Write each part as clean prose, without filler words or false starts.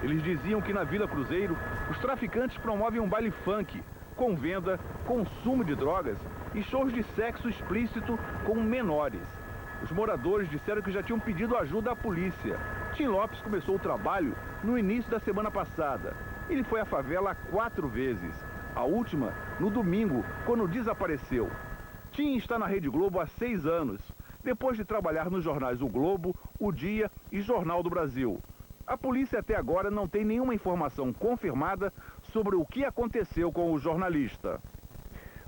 Eles diziam que na Vila Cruzeiro, os traficantes promovem um baile funk, com venda, consumo de drogas e shows de sexo explícito com menores. Os moradores disseram que já tinham pedido ajuda à polícia. Tim Lopes começou o trabalho no início da semana passada. Ele foi à favela 4 vezes. A última, no domingo, quando desapareceu. Tim está na Rede Globo há 6 anos, depois de trabalhar nos jornais O Globo, O Dia e Jornal do Brasil. A polícia até agora não tem nenhuma informação confirmada sobre o que aconteceu com o jornalista.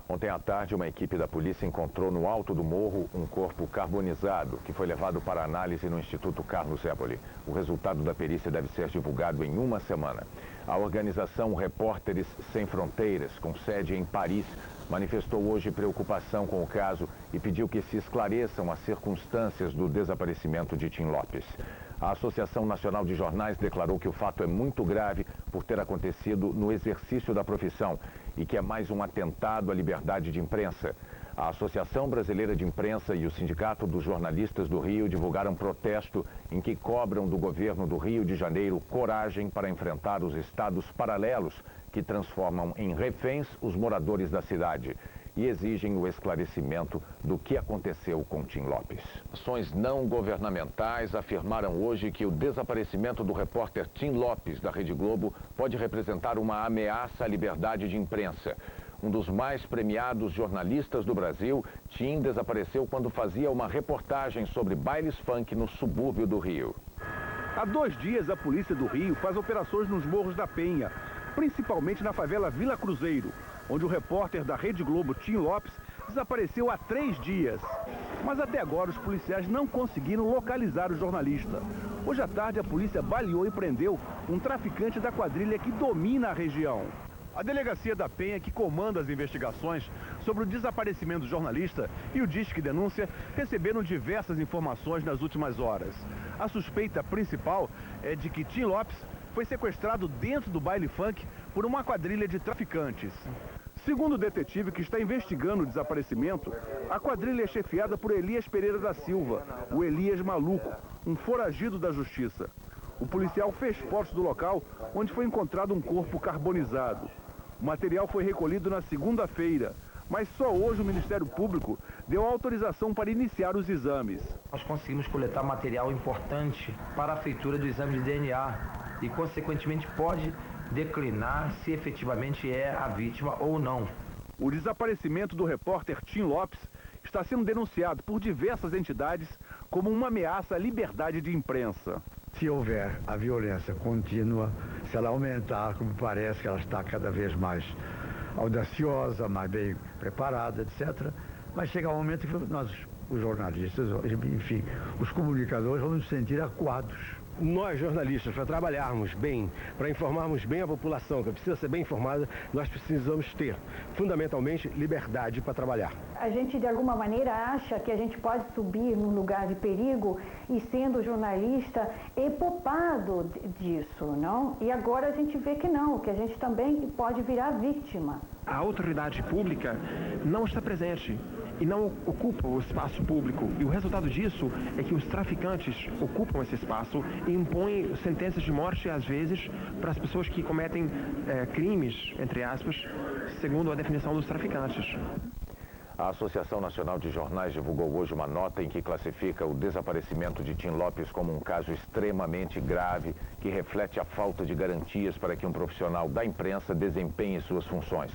Ontem à tarde, uma equipe da polícia encontrou no alto do morro um corpo carbonizado que foi levado para análise no Instituto Carlos Éboli. O resultado da perícia deve ser divulgado em uma semana. A organização Repórteres Sem Fronteiras, com sede em Paris, manifestou hoje preocupação com o caso e pediu que se esclareçam as circunstâncias do desaparecimento de Tim Lopes. A Associação Nacional de Jornais declarou que o fato é muito grave por ter acontecido no exercício da profissão e que é mais um atentado à liberdade de imprensa. A Associação Brasileira de Imprensa e o Sindicato dos Jornalistas do Rio divulgaram protesto em que cobram do governo do Rio de Janeiro coragem para enfrentar os estados paralelos que transformam em reféns os moradores da cidade e exigem o esclarecimento do que aconteceu com Tim Lopes. Ações não governamentais afirmaram hoje que o desaparecimento do repórter Tim Lopes, da Rede Globo, pode representar uma ameaça à liberdade de imprensa. Um dos mais premiados jornalistas do Brasil, Tim desapareceu quando fazia uma reportagem sobre bailes funk no subúrbio do Rio. Há 2 dias, a polícia do Rio faz operações nos morros da Penha, principalmente na favela Vila Cruzeiro, onde o repórter da Rede Globo, Tim Lopes, desapareceu há 3 dias. Mas até agora os policiais não conseguiram localizar o jornalista. Hoje à tarde a polícia baleou e prendeu um traficante da quadrilha que domina a região. A Delegacia da Penha, que comanda as investigações sobre o desaparecimento do jornalista, e o Disque Denúncia receberam diversas informações nas últimas horas. A suspeita principal é de que Tim Lopes foi sequestrado dentro do baile funk por uma quadrilha de traficantes. Segundo o detetive que está investigando o desaparecimento, a quadrilha é chefiada por Elias Pereira da Silva, o Elias Maluco, um foragido da justiça. O policial fez fotos do local onde foi encontrado um corpo carbonizado. O material foi recolhido na segunda-feira, mas só hoje o Ministério Público deu autorização para iniciar os exames. Nós conseguimos coletar material importante para a feitura do exame de DNA e, consequentemente, pode declinar se efetivamente é a vítima ou não. O desaparecimento do repórter Tim Lopes está sendo denunciado por diversas entidades como uma ameaça à liberdade de imprensa. Se houver a violência contínua, se ela aumentar, como parece que ela está cada vez mais audaciosa, mais bem preparada, etc., vai chegar um momento que nós, os jornalistas, enfim, os comunicadores, vamos nos sentir acuados. Nós, jornalistas, para trabalharmos bem, para informarmos bem a população, que precisa ser bem informada, nós precisamos ter, fundamentalmente, liberdade para trabalhar. A gente, de alguma maneira, acha que a gente pode subir num lugar de perigo e, sendo jornalista, é poupado disso, não? E agora a gente vê que não, que a gente também pode virar vítima. A autoridade pública não está presente e não ocupa o espaço público. E o resultado disso é que os traficantes ocupam esse espaço e impõem sentenças de morte, às vezes, para as pessoas que cometem crimes, entre aspas, segundo a definição dos traficantes. A Associação Nacional de Jornais divulgou hoje uma nota em que classifica o desaparecimento de Tim Lopes como um caso extremamente grave que reflete a falta de garantias para que um profissional da imprensa desempenhe suas funções.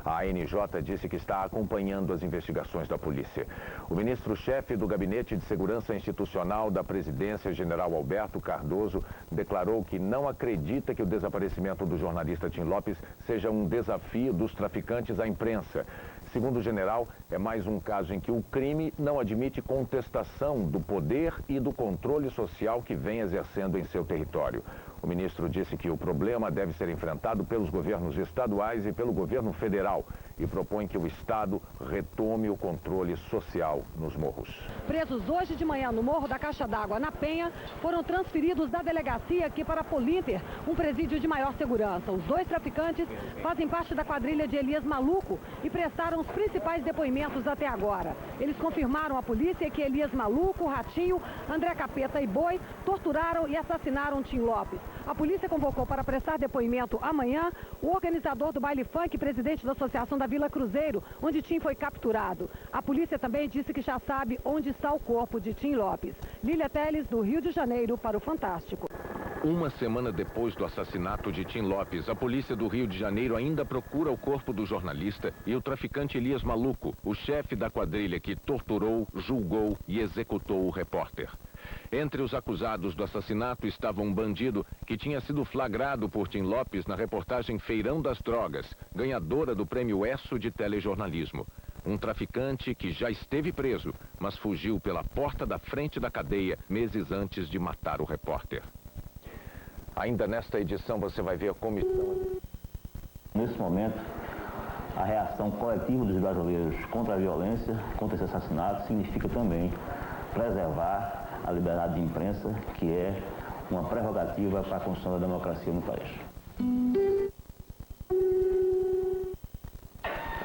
A ANJ disse que está acompanhando as investigações da polícia. O ministro-chefe do Gabinete de Segurança Institucional da Presidência, general Alberto Cardoso, declarou que não acredita que o desaparecimento do jornalista Tim Lopes seja um desafio dos traficantes à imprensa. Segundo o general, é mais um caso em que o crime não admite contestação do poder e do controle social que vem exercendo em seu território. O ministro disse que o problema deve ser enfrentado pelos governos estaduais e pelo governo federal e propõe que o Estado retome o controle social nos morros. Presos hoje de manhã no Morro da Caixa d'Água, na Penha, foram transferidos da delegacia aqui para Polinter, um presídio de maior segurança. Os dois traficantes fazem parte da quadrilha de Elias Maluco e prestaram os principais depoimentos até agora. Eles confirmaram à polícia que Elias Maluco, Ratinho, André Capeta e Boi torturaram e assassinaram Tim Lopes. A polícia convocou para prestar depoimento amanhã o organizador do baile funk, presidente da Associação da Vila Cruzeiro, onde Tim foi capturado. A polícia também disse que já sabe onde está o corpo de Tim Lopes. Lília Teles, do Rio de Janeiro, para o Fantástico. Uma semana depois do assassinato de Tim Lopes, a polícia do Rio de Janeiro ainda procura o corpo do jornalista e o traficante Elias Maluco, o chefe da quadrilha que torturou, julgou e executou o repórter. Entre os acusados do assassinato estava um bandido que tinha sido flagrado por Tim Lopes na reportagem Feirão das Drogas, ganhadora do Prêmio ESSO de telejornalismo. Um traficante que já esteve preso, mas fugiu pela porta da frente da cadeia meses antes de matar o repórter. Ainda nesta edição você vai ver a comissão. Nesse momento, a reação coletiva dos brasileiros contra a violência, contra esse assassinato, significa também preservar a liberdade de imprensa, que é uma prerrogativa para a construção da democracia no país.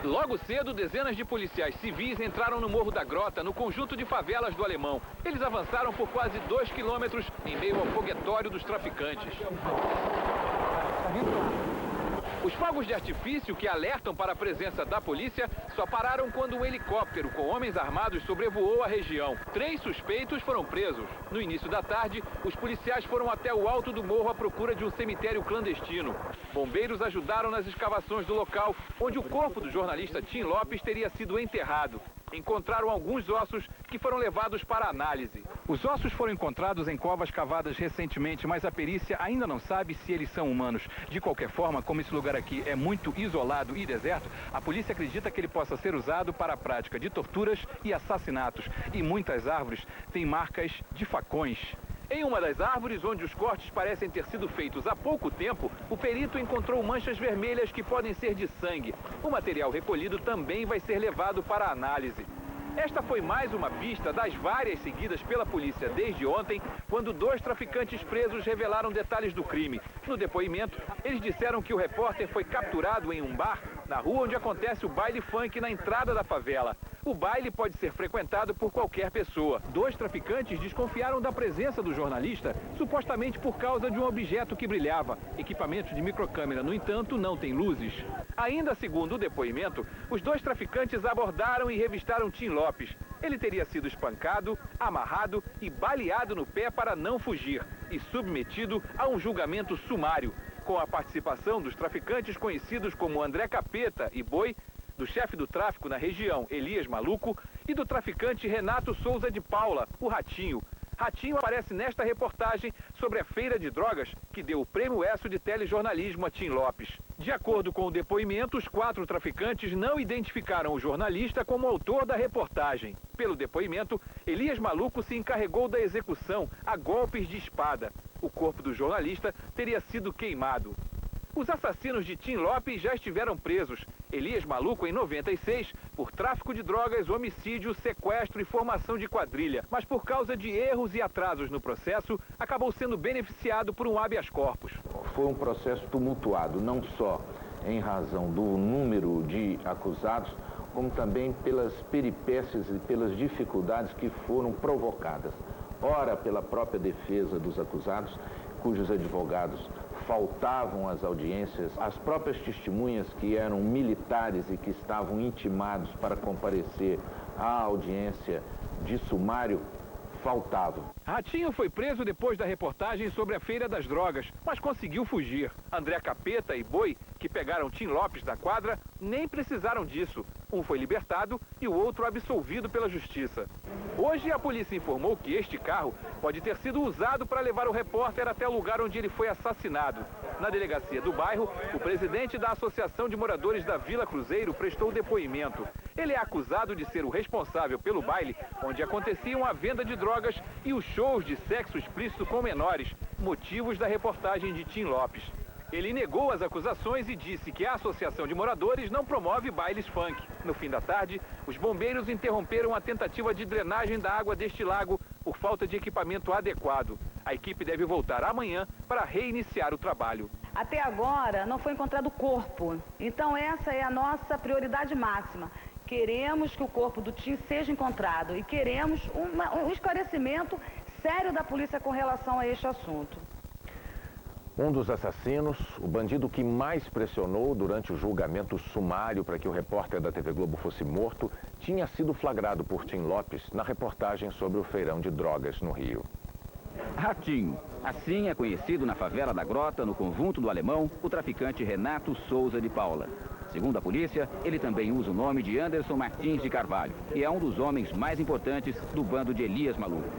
Logo cedo, dezenas de policiais civis entraram no Morro da Grota, no conjunto de favelas do Alemão. Eles avançaram por quase 2 quilômetros em meio ao foguetório dos traficantes. Os fogos de artifício que alertam para a presença da polícia só pararam quando um helicóptero com homens armados sobrevoou a região. 3 suspeitos foram presos. No início da tarde, os policiais foram até o alto do morro à procura de um cemitério clandestino. Bombeiros ajudaram nas escavações do local, onde o corpo do jornalista Tim Lopes teria sido enterrado. Encontraram alguns ossos que foram levados para análise. Os ossos foram encontrados em covas cavadas recentemente, mas a perícia ainda não sabe se eles são humanos. De qualquer forma, como esse lugar aqui é muito isolado e deserto, a polícia acredita que ele possa ser usado para a prática de torturas e assassinatos. E muitas árvores têm marcas de facões. Em uma das árvores, onde os cortes parecem ter sido feitos há pouco tempo, o perito encontrou manchas vermelhas que podem ser de sangue. O material recolhido também vai ser levado para análise. Esta foi mais uma pista das várias seguidas pela polícia desde ontem, quando 2 traficantes presos revelaram detalhes do crime. No depoimento, eles disseram que o repórter foi capturado em um bar na rua onde acontece o baile funk na entrada da favela. O baile pode ser frequentado por qualquer pessoa. 2 traficantes desconfiaram da presença do jornalista, supostamente por causa de um objeto que brilhava. Equipamentos de microcâmera, no entanto, não têm luzes. Ainda segundo o depoimento, os 2 traficantes abordaram e revistaram Tim Lopes. Ele teria sido espancado, amarrado e baleado no pé para não fugir e submetido a um julgamento sumário, com a participação dos traficantes conhecidos como André Capeta e Boi, do chefe do tráfico na região, Elias Maluco, e do traficante Renato Souza de Paula, o Ratinho. Ratinho aparece nesta reportagem sobre a feira de drogas que deu o Prêmio ESSO de telejornalismo a Tim Lopes. De acordo com o depoimento, os 4 traficantes não identificaram o jornalista como autor da reportagem. Pelo depoimento, Elias Maluco se encarregou da execução a golpes de espada. O corpo do jornalista teria sido queimado. Os assassinos de Tim Lopes já estiveram presos. Elias Maluco em 96, por tráfico de drogas, homicídio, sequestro e formação de quadrilha. Mas por causa de erros e atrasos no processo, acabou sendo beneficiado por um habeas corpus. Foi um processo tumultuado, não só em razão do número de acusados, como também pelas peripécias e pelas dificuldades que foram provocadas. Ora pela própria defesa dos acusados, cujos advogados faltavam às audiências, as próprias testemunhas que eram militares e que estavam intimados para comparecer à audiência de sumário, faltavam. Ratinho foi preso depois da reportagem sobre a Feira das Drogas, mas conseguiu fugir. André Capeta e Boi, que pegaram Tim Lopes da quadra, nem precisaram disso. Um foi libertado e o outro absolvido pela justiça. Hoje a polícia informou que este carro pode ter sido usado para levar o repórter até o lugar onde ele foi assassinado. Na delegacia do bairro, o presidente da Associação de Moradores da Vila Cruzeiro prestou depoimento. Ele é acusado de ser o responsável pelo baile, onde aconteciam a venda de drogas e os shows de sexo explícito com menores, motivos da reportagem de Tim Lopes. Ele negou as acusações e disse que a associação de moradores não promove bailes funk. No fim da tarde, os bombeiros interromperam a tentativa de drenagem da água deste lago por falta de equipamento adequado. A equipe deve voltar amanhã para reiniciar o trabalho. Até agora não foi encontrado o corpo, então essa é a nossa prioridade máxima. Queremos que o corpo do Tim seja encontrado e queremos um esclarecimento sério da polícia com relação a este assunto. Um dos assassinos, o bandido que mais pressionou durante o julgamento sumário para que o repórter da TV Globo fosse morto, tinha sido flagrado por Tim Lopes na reportagem sobre o feirão de drogas no Rio. Ratinho. Assim é conhecido na favela da Grota, no Conjunto do Alemão, o traficante Renato Souza de Paula. Segundo a polícia, ele também usa o nome de Anderson Martins de Carvalho e é um dos homens mais importantes do bando de Elias Maluco.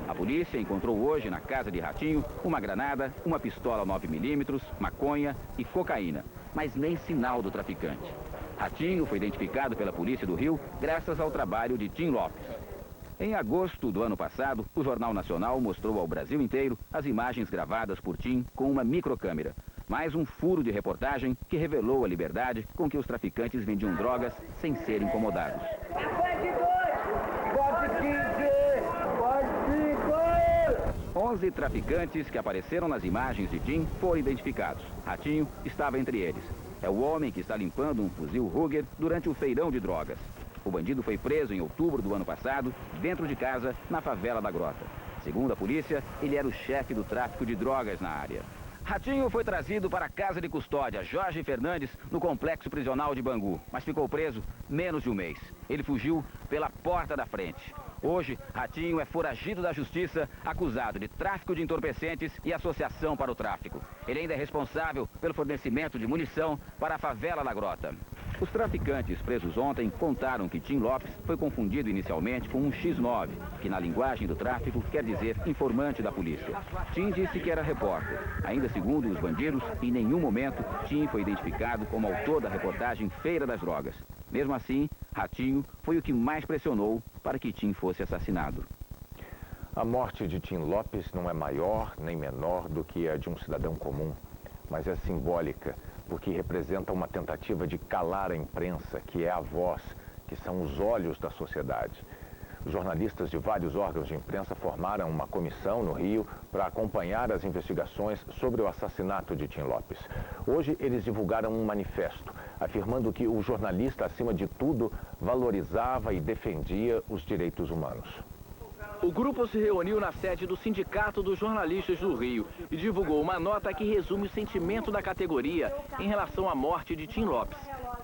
A polícia encontrou hoje na casa de Ratinho uma granada, uma pistola 9mm, maconha e cocaína, mas nem sinal do traficante. Ratinho foi identificado pela polícia do Rio graças ao trabalho de Tim Lopes. Em agosto do ano passado, o Jornal Nacional mostrou ao Brasil inteiro as imagens gravadas por Tim com uma microcâmera. Mais um furo de reportagem que revelou a liberdade com que os traficantes vendiam drogas sem serem incomodados. 11 traficantes que apareceram nas imagens de Tim foram identificados. Ratinho estava entre eles. É o homem que está limpando um fuzil Ruger durante o feirão de drogas. O bandido foi preso em outubro do ano passado, dentro de casa, na favela da Grota. Segundo a polícia, ele era o chefe do tráfico de drogas na área. Ratinho foi trazido para a casa de custódia Jorge Fernandes, no complexo prisional de Bangu, mas ficou preso menos de um mês. Ele fugiu pela porta da frente. Hoje, Ratinho é foragido da justiça, acusado de tráfico de entorpecentes e associação para o tráfico. Ele ainda é responsável pelo fornecimento de munição para a favela da Grota. Os traficantes presos ontem contaram que Tim Lopes foi confundido inicialmente com um X9, que na linguagem do tráfico quer dizer informante da polícia. Tim disse que era repórter. Ainda segundo os bandidos, em nenhum momento Tim foi identificado como autor da reportagem Feira das Drogas. Mesmo assim, Ratinho foi o que mais pressionou para que Tim fosse assassinado. A morte de Tim Lopes não é maior nem menor do que a de um cidadão comum, mas é simbólica, porque representa uma tentativa de calar a imprensa, que é a voz, que são os olhos da sociedade. Os jornalistas de vários órgãos de imprensa formaram uma comissão no Rio para acompanhar as investigações sobre o assassinato de Tim Lopes. Hoje eles divulgaram um manifesto, afirmando que o jornalista, acima de tudo, valorizava e defendia os direitos humanos. O grupo se reuniu na sede do Sindicato dos Jornalistas do Rio e divulgou uma nota que resume o sentimento da categoria em relação à morte de Tim Lopes.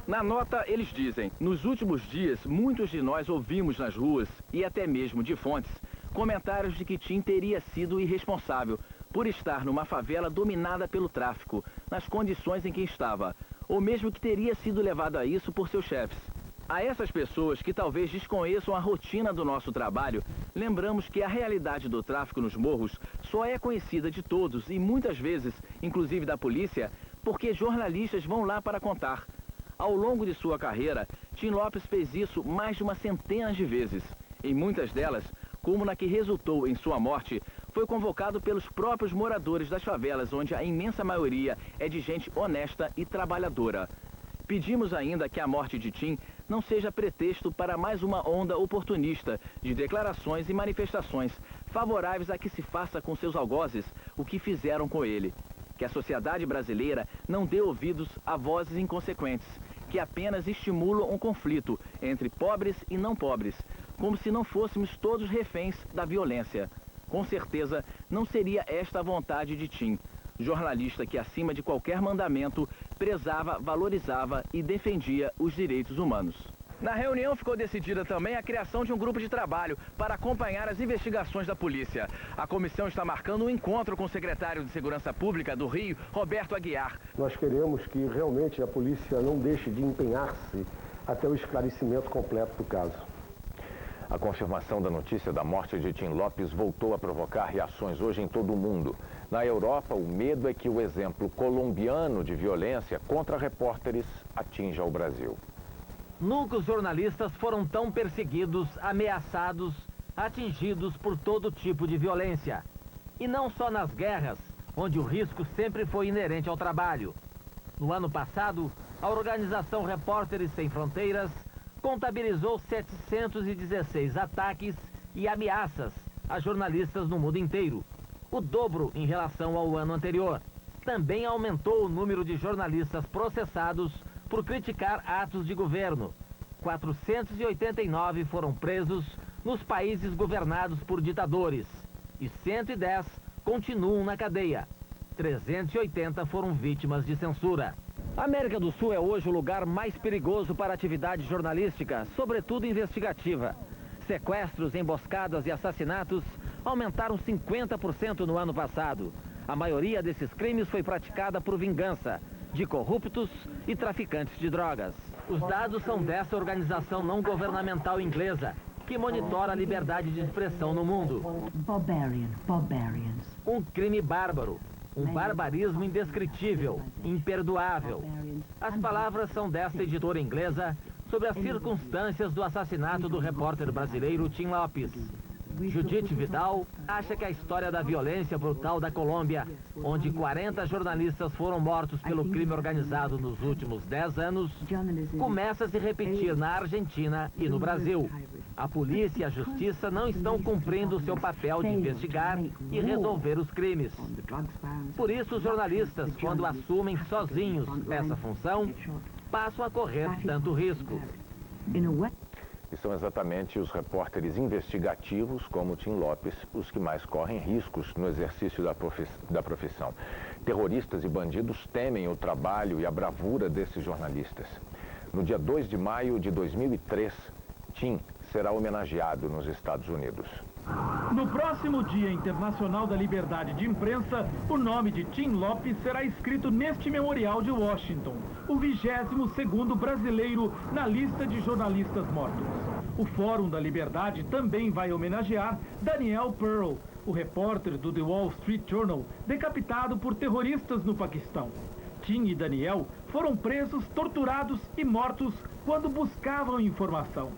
Na nota, eles dizem: nos últimos dias, muitos de nós ouvimos nas ruas, e até mesmo de fontes, comentários de que Tim teria sido irresponsável por estar numa favela dominada pelo tráfico, nas condições em que estava, ou mesmo que teria sido levado a isso por seus chefes. A essas pessoas que talvez desconheçam a rotina do nosso trabalho, lembramos que a realidade do tráfico nos morros só é conhecida de todos e muitas vezes, inclusive da polícia, porque jornalistas vão lá para contar. Ao longo de sua carreira, Tim Lopes fez isso mais de uma centena de vezes. Em muitas delas, como na que resultou em sua morte, foi convocado pelos próprios moradores das favelas, onde a imensa maioria é de gente honesta e trabalhadora. Pedimos ainda que a morte de Tim não seja pretexto para mais uma onda oportunista de declarações e manifestações favoráveis a que se faça com seus algozes o que fizeram com ele. Que a sociedade brasileira não dê ouvidos a vozes inconsequentes, que apenas estimulam um conflito entre pobres e não pobres, como se não fôssemos todos reféns da violência. Com certeza, não seria esta a vontade de Tim, jornalista que, acima de qualquer mandamento, prezava, valorizava e defendia os direitos humanos. Na reunião ficou decidida também a criação de um grupo de trabalho para acompanhar as investigações da polícia. A comissão está marcando um encontro com o secretário de Segurança Pública do Rio, Roberto Aguiar. Nós queremos que realmente a polícia não deixe de empenhar-se até o esclarecimento completo do caso. A confirmação da notícia da morte de Tim Lopes voltou a provocar reações hoje em todo o mundo. Na Europa, o medo é que o exemplo colombiano de violência contra repórteres atinja o Brasil. Nunca os jornalistas foram tão perseguidos, ameaçados, atingidos por todo tipo de violência. E não só nas guerras, onde o risco sempre foi inerente ao trabalho. No ano passado, a organização Repórteres Sem Fronteiras contabilizou 716 ataques e ameaças a jornalistas no mundo inteiro, o dobro em relação ao ano anterior. Também aumentou o número de jornalistas processados por criticar atos de governo. 489 foram presos nos países governados por ditadores e 110 continuam na cadeia. 380 foram vítimas de censura. A América do Sul é hoje o lugar mais perigoso para a atividade jornalística, sobretudo investigativa. Sequestros, emboscadas e assassinatos aumentaram 50% no ano passado. A maioria desses crimes foi praticada por vingança de corruptos e traficantes de drogas. Os dados são dessa organização não governamental inglesa, que monitora a liberdade de expressão no mundo. Um crime bárbaro, um barbarismo indescritível, imperdoável. As palavras são desta editora inglesa sobre as circunstâncias do assassinato do repórter brasileiro Tim Lopes. Judith Vidal acha que a história da violência brutal da Colômbia, onde 40 jornalistas foram mortos pelo crime organizado nos últimos 10 anos, começa a se repetir na Argentina e no Brasil. A polícia e a justiça não estão cumprindo o seu papel de investigar e resolver os crimes. Por isso, os jornalistas, quando assumem sozinhos essa função, passam a correr tanto risco. E são exatamente os repórteres investigativos, como Tim Lopes, os que mais correm riscos no exercício da profissão. Terroristas e bandidos temem o trabalho e a bravura desses jornalistas. No dia 2 de maio de 2003, Tim será homenageado nos Estados Unidos. No próximo Dia Internacional da Liberdade de Imprensa, o nome de Tim Lopes será escrito neste memorial de Washington, o 22º brasileiro na lista de jornalistas mortos. O Fórum da Liberdade também vai homenagear Daniel Pearl, o repórter do The Wall Street Journal, decapitado por terroristas no Paquistão. Tim e Daniel foram presos, torturados e mortos quando buscavam informação.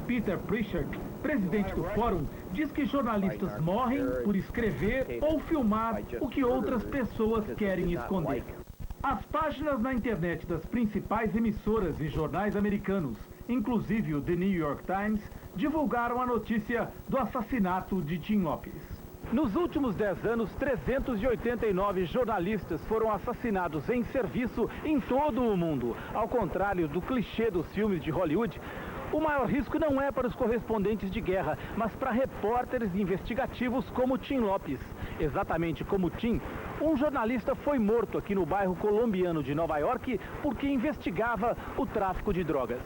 Peter Pritchard, presidente do Fórum, diz que jornalistas morrem por escrever ou filmar o que outras pessoas querem esconder. As páginas na internet das principais emissoras e jornais americanos, inclusive o The New York Times, divulgaram a notícia do assassinato de Tim Lopes. Nos últimos 10 anos, 389 jornalistas foram assassinados em serviço em todo o mundo. Ao contrário do clichê dos filmes de Hollywood, o maior risco não é para os correspondentes de guerra, mas para repórteres investigativos como Tim Lopes. Exatamente como Tim, um jornalista foi morto aqui no bairro colombiano de Nova York porque investigava o tráfico de drogas.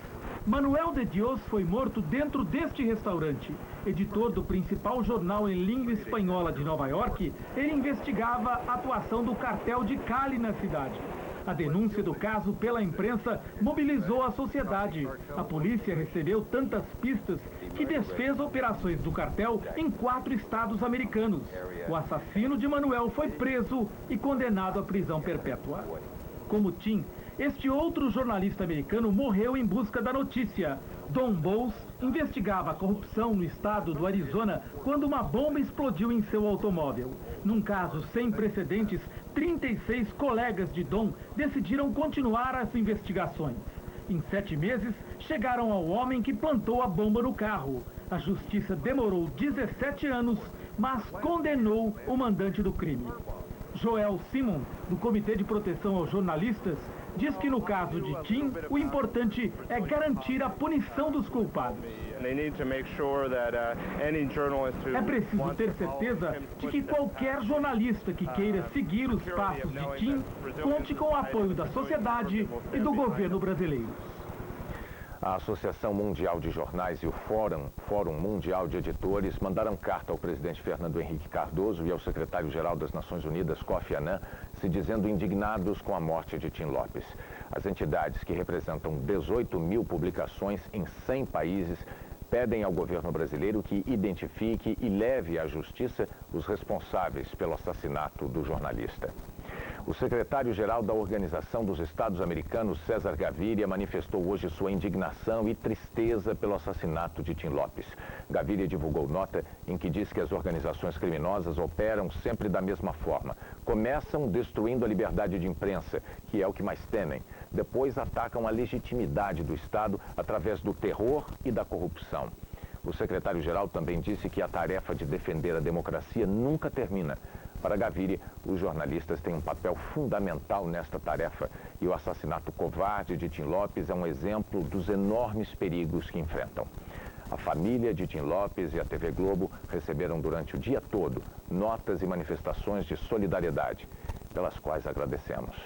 Manuel de Dios foi morto dentro deste restaurante. Editor do principal jornal em língua espanhola de Nova York, ele investigava a atuação do cartel de Cali na cidade. A denúncia do caso pela imprensa mobilizou a sociedade. A polícia recebeu tantas pistas que desfez operações do cartel em 4 estados americanos. O assassino de Manuel foi preso e condenado à prisão perpétua. Como Tim, este outro jornalista americano morreu em busca da notícia. Don Bowles investigava a corrupção no estado do Arizona quando uma bomba explodiu em seu automóvel. Num caso sem precedentes, 36 colegas de Don decidiram continuar as investigações. Em 7 meses, chegaram ao homem que plantou a bomba no carro. A justiça demorou 17 anos, mas condenou o mandante do crime. Joel Simon, do Comitê de Proteção aos Jornalistas, diz que no caso de Tim, o importante é garantir a punição dos culpados. É preciso ter certeza de que qualquer jornalista que queira seguir os passos de Tim conte com o apoio da sociedade e do governo brasileiro. A Associação Mundial de Jornais e o Fórum Mundial de Editores mandaram carta ao presidente Fernando Henrique Cardoso e ao secretário-geral das Nações Unidas, Kofi Annan, se dizendo indignados com a morte de Tim Lopes. As entidades, que representam 18 mil publicações em 100 países, pedem ao governo brasileiro que identifique e leve à justiça os responsáveis pelo assassinato do jornalista. O secretário-geral da Organização dos Estados Americanos, César Gaviria, manifestou hoje sua indignação e tristeza pelo assassinato de Tim Lopes. Gaviria divulgou nota em que diz que as organizações criminosas operam sempre da mesma forma. Começam destruindo a liberdade de imprensa, que é o que mais temem. Depois atacam a legitimidade do Estado através do terror e da corrupção. O secretário-geral também disse que a tarefa de defender a democracia nunca termina. Para Gaviria, os jornalistas têm um papel fundamental nesta tarefa e o assassinato covarde de Tim Lopes é um exemplo dos enormes perigos que enfrentam. A família de Tim Lopes e a TV Globo receberam durante o dia todo notas e manifestações de solidariedade, pelas quais agradecemos.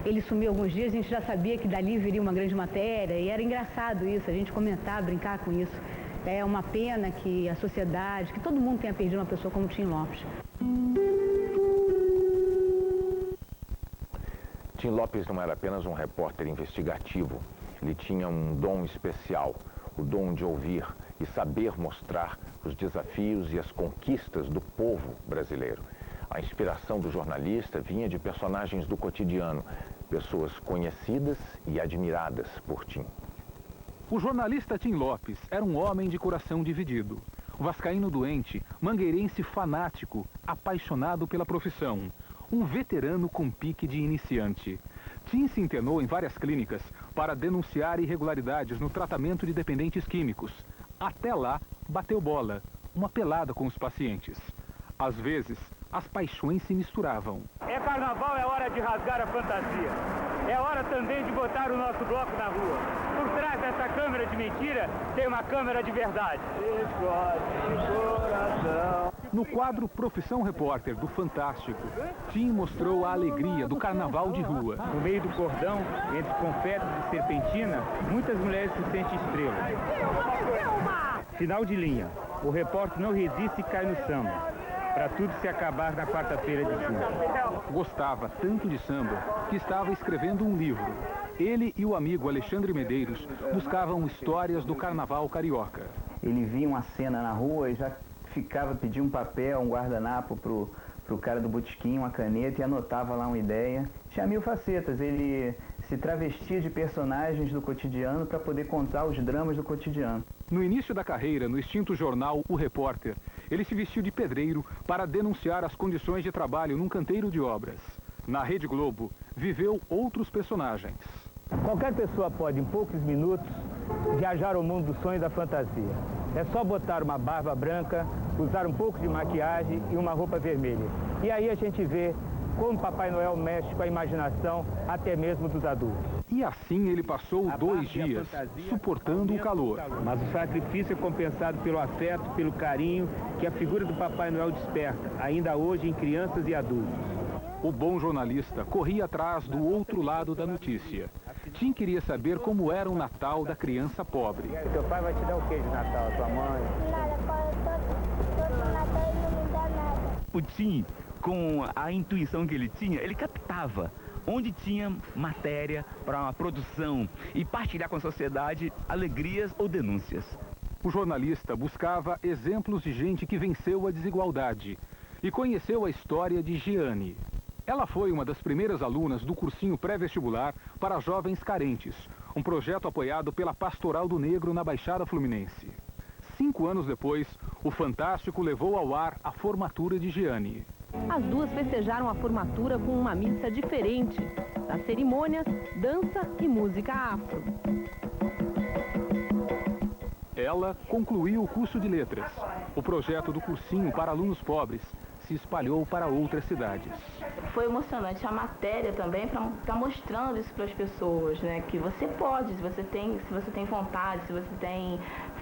Ele sumiu alguns dias, a gente já sabia que dali viria uma grande matéria e era engraçado isso, a gente comentar, brincar com isso. É uma pena que a sociedade, que todo mundo tenha perdido uma pessoa como Tim Lopes. Tim Lopes não era apenas um repórter investigativo. Ele tinha um dom especial, o dom de ouvir e saber mostrar os desafios e as conquistas do povo brasileiro. A inspiração do jornalista vinha de personagens do cotidiano, pessoas conhecidas e admiradas por Tim. O jornalista Tim Lopes era um homem de coração dividido. Vascaíno doente, mangueirense fanático, apaixonado pela profissão. Um veterano com pique de iniciante. Tim se internou em várias clínicas para denunciar irregularidades no tratamento de dependentes químicos. Até lá, bateu bola, uma pelada com os pacientes. Às vezes, as paixões se misturavam. É carnaval, é hora de rasgar a fantasia. É hora também de botar o nosso bloco na rua. Por trás dessa câmera de mentira, tem uma câmera de verdade. No quadro Profissão Repórter do Fantástico, Tim mostrou a alegria do carnaval de rua. No meio do cordão, entre confetes e serpentina, muitas mulheres se sentem estrelas. Final de linha. O repórter não resiste e cai no samba. Para tudo se acabar na quarta-feira de junho. Gostava tanto de samba que estava escrevendo um livro. Ele e o amigo Alexandre Medeiros buscavam histórias do carnaval carioca. Ele via uma cena na rua e já ficava pedindo um papel, um guardanapo pro cara do botequim, uma caneta e anotava lá uma ideia. Tinha 1000 facetas, ele se travestia de personagens do cotidiano para poder contar os dramas do cotidiano. No início da carreira, no extinto jornal O Repórter, ele se vestiu de pedreiro para denunciar as condições de trabalho num canteiro de obras. Na Rede Globo, viveu outros personagens. Qualquer pessoa pode, em poucos minutos, viajar ao mundo do sonho e da fantasia. É só botar uma barba branca, usar um pouco de maquiagem e uma roupa vermelha. E aí a gente vê como Papai Noel mexe com a imaginação, até mesmo dos adultos. E assim ele passou 2 dias, suportando o calor. Mas o sacrifício é compensado pelo afeto, pelo carinho que a figura do Papai Noel desperta, ainda hoje em crianças e adultos. O bom jornalista corria atrás do outro lado da notícia. Tim queria saber como era o Natal da criança pobre. Teu pai vai te dar o que de Natal, a tua mãe? Todo Natal ele não me dá nada. O Tim, com a intuição que ele tinha, ele captava onde tinha matéria para uma produção e partilhar com a sociedade alegrias ou denúncias. O jornalista buscava exemplos de gente que venceu a desigualdade e conheceu a história de Giane. Ela foi uma das primeiras alunas do cursinho pré-vestibular para jovens carentes, um projeto apoiado pela Pastoral do Negro na Baixada Fluminense. 5 anos depois, o Fantástico levou ao ar a formatura de Giane. As duas festejaram a formatura com uma missa diferente. Na cerimônia, dança e música afro. Ela concluiu o curso de letras. O projeto do cursinho para alunos pobres se espalhou para outras cidades. Foi emocionante a matéria também para estar mostrando isso para as pessoas, né? Que você pode, se você tem vontade, se você tem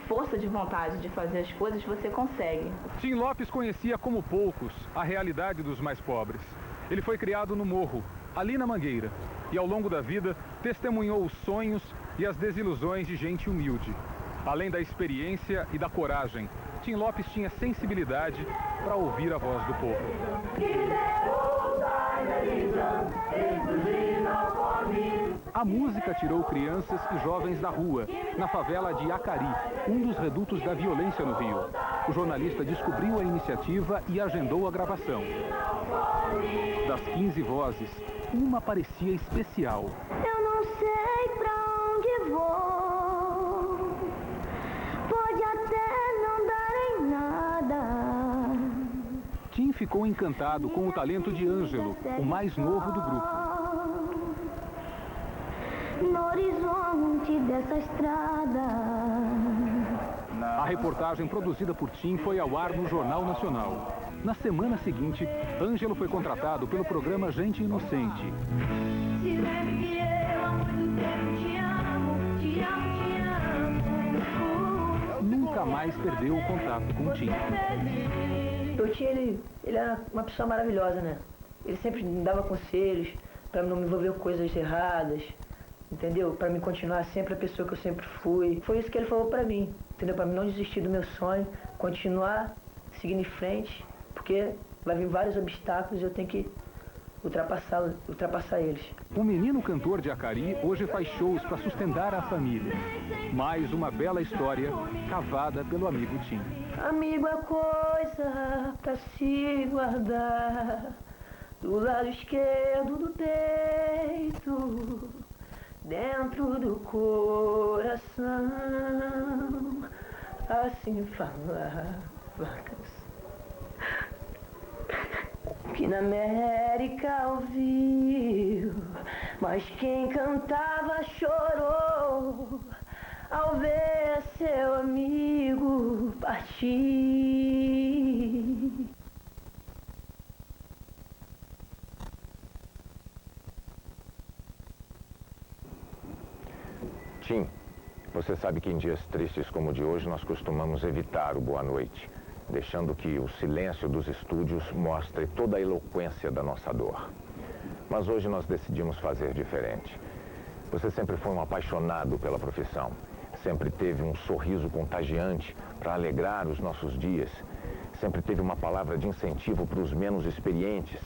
força de vontade de fazer as coisas, você consegue. Tim Lopes conhecia como poucos a realidade dos mais pobres. Ele foi criado no morro, ali na Mangueira, e ao longo da vida testemunhou os sonhos e as desilusões de gente humilde. Além da experiência e da coragem, Tim Lopes tinha sensibilidade para ouvir a voz do povo. A música tirou crianças e jovens da rua, na favela de Acari, um dos redutos da violência no Rio. O jornalista descobriu a iniciativa e agendou a gravação. Das 15 vozes, uma parecia especial. Eu não sei pra onde vou, pode até não dar em nada. Tim ficou encantado com o talento de Ângelo, o mais novo do grupo. No horizonte dessa estrada. A reportagem produzida por Tim foi ao ar no Jornal Nacional. Na semana seguinte, Ângelo foi contratado pelo programa Gente Inocente. Se lembra que eu há muito tempo te amo, te amo, te amo. Nunca mais perdeu o contato com Tim. O Tim, ele era uma pessoa maravilhosa, né? Ele sempre me dava conselhos para não me envolver com coisas erradas, entendeu? Para me continuar sempre a pessoa que eu sempre fui. Foi isso que ele falou para mim, entendeu? Para mim não desistir do meu sonho, continuar seguindo em frente, porque vai vir vários obstáculos e eu tenho que ultrapassar eles. O menino cantor de Acari hoje faz shows para sustentar a família. Mais uma bela história cavada pelo amigo Tim. Amigo é coisa pra se guardar do lado esquerdo do peito, dentro do coração. Assim falava que na América ouviu, mas quem cantava chorou ao ver seu amigo partir. Tim, você sabe que em dias tristes como o de hoje nós costumamos evitar o boa noite, deixando que o silêncio dos estúdios mostre toda a eloquência da nossa dor. Mas hoje nós decidimos fazer diferente. Você sempre foi um apaixonado pela profissão, sempre teve um sorriso contagiante para alegrar os nossos dias, sempre teve uma palavra de incentivo para os menos experientes,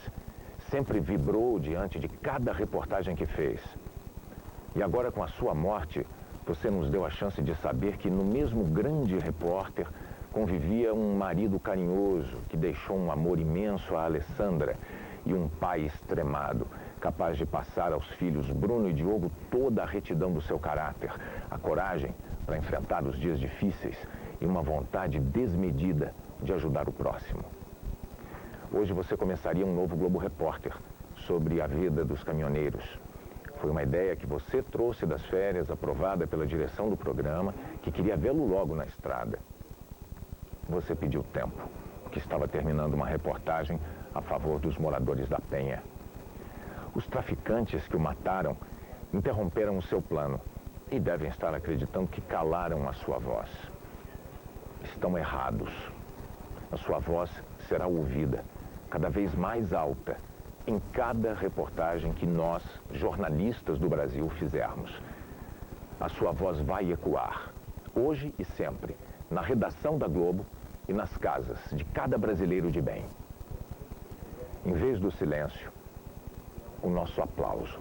sempre vibrou diante de cada reportagem que fez. E agora, com a sua morte, você nos deu a chance de saber que no mesmo grande repórter convivia um marido carinhoso que deixou um amor imenso a Alessandra e um pai extremado, capaz de passar aos filhos Bruno e Diogo toda a retidão do seu caráter, a coragem para enfrentar os dias difíceis e uma vontade desmedida de ajudar o próximo. Hoje você começaria um novo Globo Repórter sobre a vida dos caminhoneiros. Foi uma ideia que você trouxe das férias, aprovada pela direção do programa, que queria vê-lo logo na estrada. Você pediu tempo, porque estava terminando uma reportagem a favor dos moradores da Penha. Os traficantes que o mataram interromperam o seu plano e devem estar acreditando que calaram a sua voz. Estão errados. A sua voz será ouvida cada vez mais alta em cada reportagem que nós, jornalistas do Brasil, fizermos. A sua voz vai ecoar, hoje e sempre, na redação da Globo e nas casas de cada brasileiro de bem. Em vez do silêncio, o nosso aplauso.